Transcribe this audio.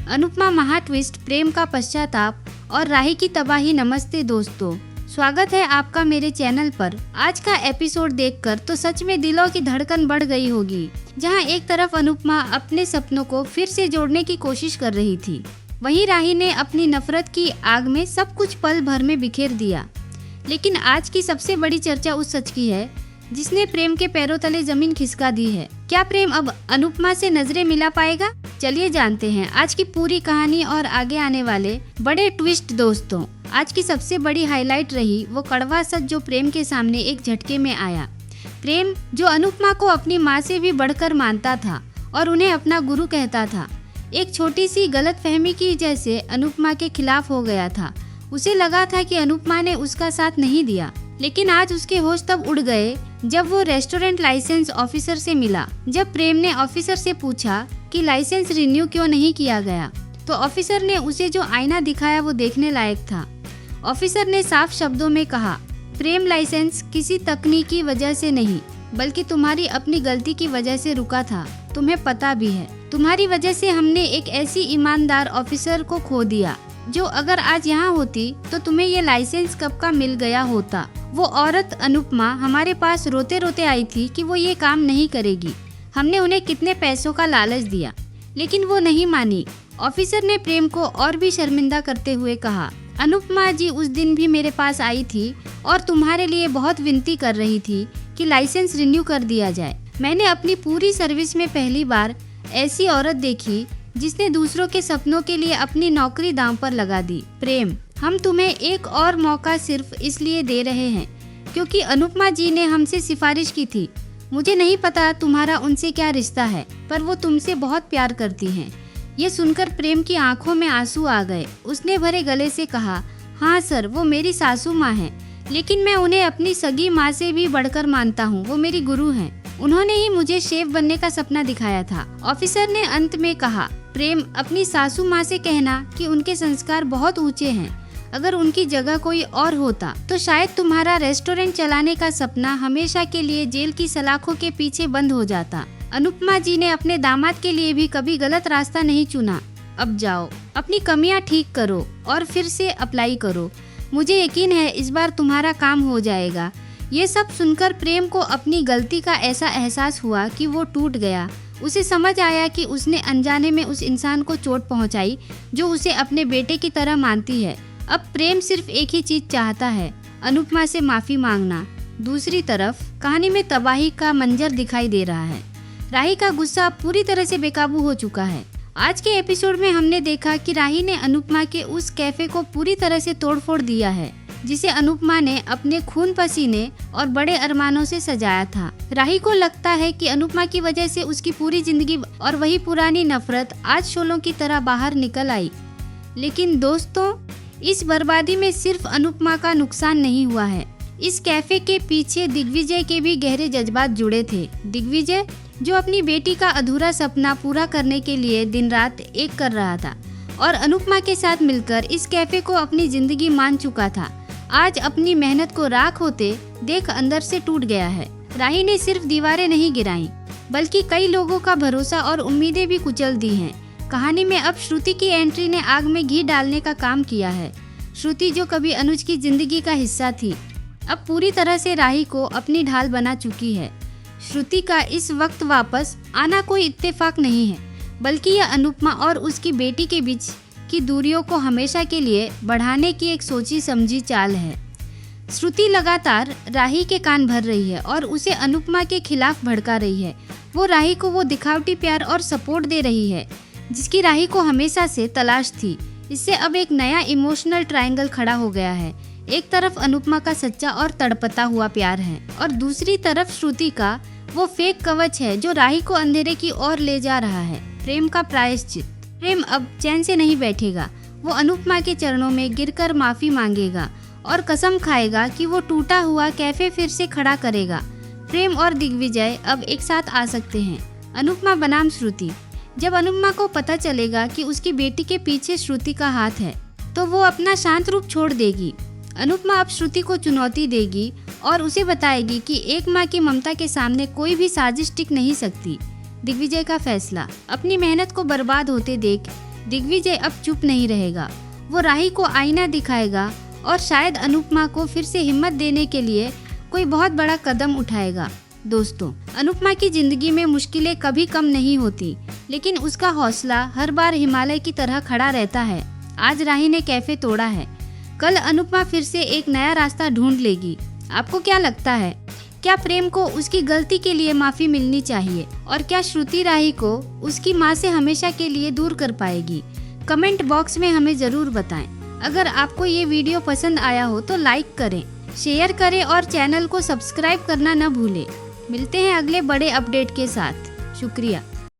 अनुपमा महा ट्विस्ट, प्रेम का पश्चाताप और राही की तबाही। नमस्ते दोस्तों, स्वागत है आपका मेरे चैनल पर। आज का एपिसोड देखकर तो सच में दिलों की धड़कन बढ़ गई होगी। जहां एक तरफ अनुपमा अपने सपनों को फिर से जोड़ने की कोशिश कर रही थी, वहीं राही ने अपनी नफरत की आग में सब कुछ पल भर में बिखेर दिया। लेकिन आज की सबसे बड़ी चर्चा उस सच की है जिसने प्रेम के पैरों तले जमीन खिसका दी है। क्या प्रेम अब अनुपमा से नजरें मिला पाएगा? चलिए जानते हैं आज की पूरी कहानी और आगे आने वाले बड़े ट्विस्ट। दोस्तों, आज की सबसे बड़ी हाईलाइट रही वो कड़वा सच जो प्रेम के सामने एक झटके में आया। प्रेम जो अनुपमा को अपनी माँ से भी बढ़कर मानता था और उन्हें अपना गुरु कहता था, एक छोटी सी गलतफहमी की वजह से अनुपमा के खिलाफ हो गया था। उसे लगा था कि अनुपमा ने उसका साथ नहीं दिया, लेकिन आज उसके होश तब उड़ गए जब वो रेस्टोरेंट लाइसेंस ऑफिसर से मिला। जब प्रेम ने ऑफिसर से पूछा कि लाइसेंस रिन्यू क्यों नहीं किया गया, तो ऑफिसर ने उसे जो आईना दिखाया वो देखने लायक था। ऑफिसर ने साफ शब्दों में कहा, प्रेम, लाइसेंस किसी तकनीकी वजह से नहीं बल्कि तुम्हारी अपनी गलती की वजह से रुका था। तुम्हें पता भी है, तुम्हारी वजह से हमने एक ऐसी ईमानदार ऑफिसर को खो दिया जो अगर आज यहाँ होती तो तुम्हें ये लाइसेंस कब का मिल गया होता। वो औरत अनुपमा हमारे पास रोते रोते आई थी कि वो ये काम नहीं करेगी। हमने उन्हें कितने पैसों का लालच दिया, लेकिन वो नहीं मानी। ऑफिसर ने प्रेम को और भी शर्मिंदा करते हुए कहा, अनुपमा जी उस दिन भी मेरे पास आई थी और तुम्हारे लिए बहुत विनती कर रही थी कि लाइसेंस रिन्यू कर दिया जाए। मैंने अपनी पूरी सर्विस में पहली बार ऐसी औरत देखी जिसने दूसरों के सपनों के लिए अपनी नौकरी दांव पर लगा दी। प्रेम, हम तुम्हें एक और मौका सिर्फ इसलिए दे रहे हैं क्योंकि अनुपमा जी ने हमसे सिफारिश की थी। मुझे नहीं पता तुम्हारा उनसे क्या रिश्ता है, पर वो तुमसे बहुत प्यार करती हैं। ये सुनकर प्रेम की आंखों में आंसू आ गए। उसने भरे गले से कहा, हाँ सर, वो मेरी सासू माँ हैं, लेकिन मैं उन्हें अपनी सगी माँ से भी बढ़कर मानता हूँ। वो मेरी गुरु हैं। उन्होंने ही मुझे शेफ बनने का सपना दिखाया था। ऑफिसर ने अंत में कहा, प्रेम, अपनी सासू माँ से कहना कि उनके संस्कार बहुत ऊंचे हैं। अगर उनकी जगह कोई और होता तो शायद तुम्हारा रेस्टोरेंट चलाने का सपना हमेशा के लिए जेल की सलाखों के पीछे बंद हो जाता। अनुपमा जी ने अपने दामाद के लिए भी कभी गलत रास्ता नहीं चुना। अब जाओ, अपनी कमियां ठीक करो और फिर से अप्लाई करो। मुझे यकीन है इस बार तुम्हारा काम हो जाएगा। ये सब सुनकर प्रेम को अपनी गलती का ऐसा एहसास हुआ कि वो टूट गया। उसे समझ आया कि उसने अनजाने में उस इंसान को चोट पहुंचाई जो उसे अपने बेटे की तरह मानती है। अब प्रेम सिर्फ एक ही चीज चाहता है, अनुपमा से माफी मांगना। दूसरी तरफ कहानी में तबाही का मंजर दिखाई दे रहा है। राही का गुस्सा पूरी तरह से बेकाबू हो चुका है। आज के एपिसोड में हमने देखा कि राही ने अनुपमा के उस कैफे को पूरी तरह से तोड़फोड़ दिया है जिसे अनुपमा ने अपने खून पसीने और बड़े अरमानों से सजाया था। राही को लगता है कि अनुपमा की वजह से उसकी पूरी जिंदगी और वही पुरानी नफरत आज शोलों की तरह बाहर निकल आई। लेकिन दोस्तों, इस बर्बादी में सिर्फ अनुपमा का नुकसान नहीं हुआ है। इस कैफे के पीछे दिग्विजय के भी गहरे जज्बात जुड़े थे। दिग्विजय जो अपनी बेटी का अधूरा सपना पूरा करने के लिए दिन रात एक कर रहा था और अनुपमा के साथ मिलकर इस कैफे को अपनी जिंदगी मान चुका था, आज अपनी मेहनत को राख होते देख अंदर से टूट गया है। राही ने सिर्फ दीवारें नहीं गिराई बल्कि कई लोगों का भरोसा और उम्मीदें भी कुचल दी हैं। कहानी में अब श्रुति की एंट्री ने आग में घी डालने का काम किया है। श्रुति जो कभी अनुज की जिंदगी का हिस्सा थी, अब पूरी तरह से राही को अपनी ढाल बना चुकी है। श्रुति का इस वक्त वापस आना कोई इत्तेफाक नहीं है, बल्कि यह अनुपमा और उसकी बेटी के बीच की दूरियों को हमेशा के लिए बढ़ाने की एक सोची समझी चाल है। श्रुति लगातार राही के कान भर रही है और उसे अनुपमा के खिलाफ भड़का रही है। वो राही को वो दिखावटी प्यार और सपोर्ट दे रही है जिसकी राही को हमेशा से तलाश थी। इससे अब एक नया इमोशनल ट्रायंगल खड़ा हो गया है। एक तरफ अनुपमा का सच्चा और तड़पता हुआ प्यार है और दूसरी तरफ श्रुति का वो फेक कवच है जो राही को अंधेरे की ओर ले जा रहा है। प्रेम का प्रायश्चित। प्रेम अब चैन से नहीं बैठेगा। वो अनुपमा के चरणों में गिरकर माफी मांगेगा और कसम खाएगा कि वो टूटा हुआ कैफे फिर से खड़ा करेगा। प्रेम और दिग्विजय अब एक साथ आ सकते हैं। अनुपमा बनाम श्रुति। जब अनुपमा को पता चलेगा कि उसकी बेटी के पीछे श्रुति का हाथ है तो वो अपना शांत रूप छोड़ देगी। अनुपमा अब श्रुति को चुनौती देगी और उसे बताएगी कि एक माँ की ममता के सामने कोई भी साजिश टिक नहीं सकती। दिग्विजय का फैसला। अपनी मेहनत को बर्बाद होते देख दिग्विजय अब चुप नहीं रहेगा। वो राही को आईना दिखाएगा और शायद अनुपमा को फिर से हिम्मत देने के लिए कोई बहुत बड़ा कदम उठाएगा। दोस्तों, अनुपमा की जिंदगी में मुश्किलें कभी कम नहीं होती, लेकिन उसका हौसला हर बार हिमालय की तरह खड़ा रहता है। आज राही ने कैफे तोड़ा है, कल अनुपमा फिर से एक नया रास्ता ढूंढ लेगी। आपको क्या लगता है, क्या प्रेम को उसकी गलती के लिए माफी मिलनी चाहिए, और क्या श्रुति राही को उसकी माँ से हमेशा के लिए दूर कर पाएगी? कमेंट बॉक्स में हमें जरूर बताएं। अगर आपको ये वीडियो पसंद आया हो तो लाइक करें, शेयर करें और चैनल को सब्सक्राइब करना न भूलें। मिलते हैं अगले बड़े अपडेट के साथ। शुक्रिया।